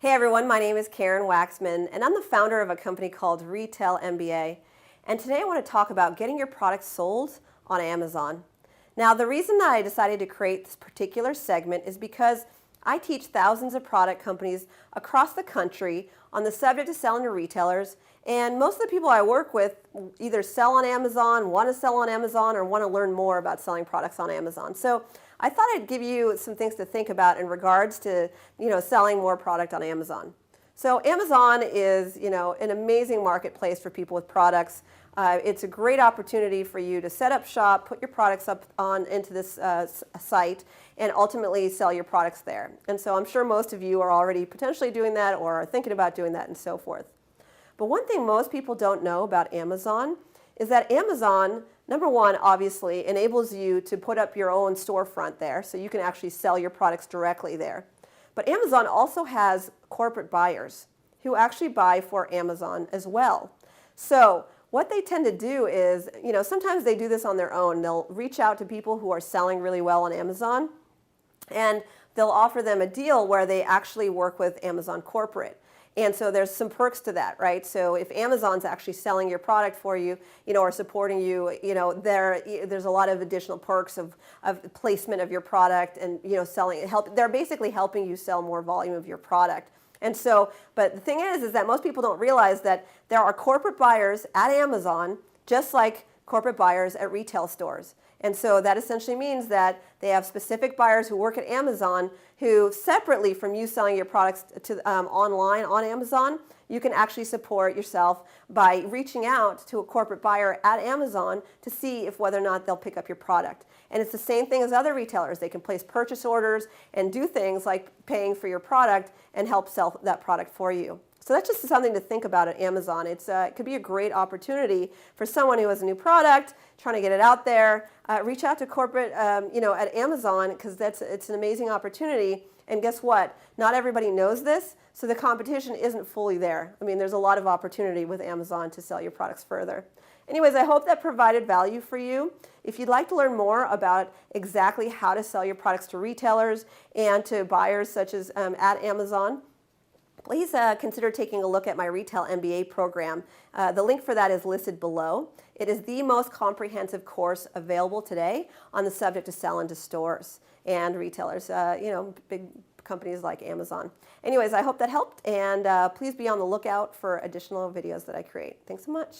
Hey everyone, my name is Karen Waksman and I'm the founder of a company called Retail MBA. And today I want to talk about getting your products sold on Amazon. Now the reason that I decided to create this particular segment is because I teach thousands of product companies across the country on the subject of selling to retailers, and most of the people I work with either sell on Amazon, want to sell on Amazon, or want to learn more about selling products on Amazon. So I thought I'd give you some things to think about in regards to selling more product on Amazon. So Amazon is an amazing marketplace for people with products. It's a great opportunity for you to set up shop, put your products up into this site, and ultimately sell your products there. And so I'm sure most of you are already potentially doing that or are thinking about doing that and so forth. But one thing most people don't know about Amazon is that Amazon, number one, obviously enables you to put up your own storefront there, so you can actually sell your products directly there. But Amazon also has corporate buyers who actually buy for Amazon as well. So what they tend to do is, sometimes they do this on their own. They'll reach out to people who are selling really well on Amazon, and they'll offer them a deal where they actually work with Amazon corporate. And so there's some perks to that, right? So if Amazon's actually selling your product for you, or supporting you, there's a lot of additional perks of placement of your product and, they're basically helping you sell more volume of your product. And so, but the thing is that most people don't realize that there are corporate buyers at Amazon, just like corporate buyers at retail stores. And so that essentially means that they have specific buyers who work at Amazon who, separately from you selling your products to online on Amazon, you can actually support yourself by reaching out to a corporate buyer at Amazon to see if whether or not they'll pick up your product. And it's the same thing as other retailers. They can place purchase orders and do things like paying for your product and help sell that product for you. So that's just something to think about at Amazon. It could be a great opportunity for someone who has a new product, trying to get it out there. Reach out to corporate, at Amazon, because it's an amazing opportunity. And guess what? Not everybody knows this, so the competition isn't fully there. I mean, there's a lot of opportunity with Amazon to sell your products further. Anyways, I hope that provided value for you. If you'd like to learn more about exactly how to sell your products to retailers and to buyers such as at Amazon, please consider taking a look at my Retail MBA program. The link for that is listed below. It is the most comprehensive course available today on the subject of selling to stores and retailers, big companies like Amazon. Anyways, I hope that helped, and please be on the lookout for additional videos that I create. Thanks so much.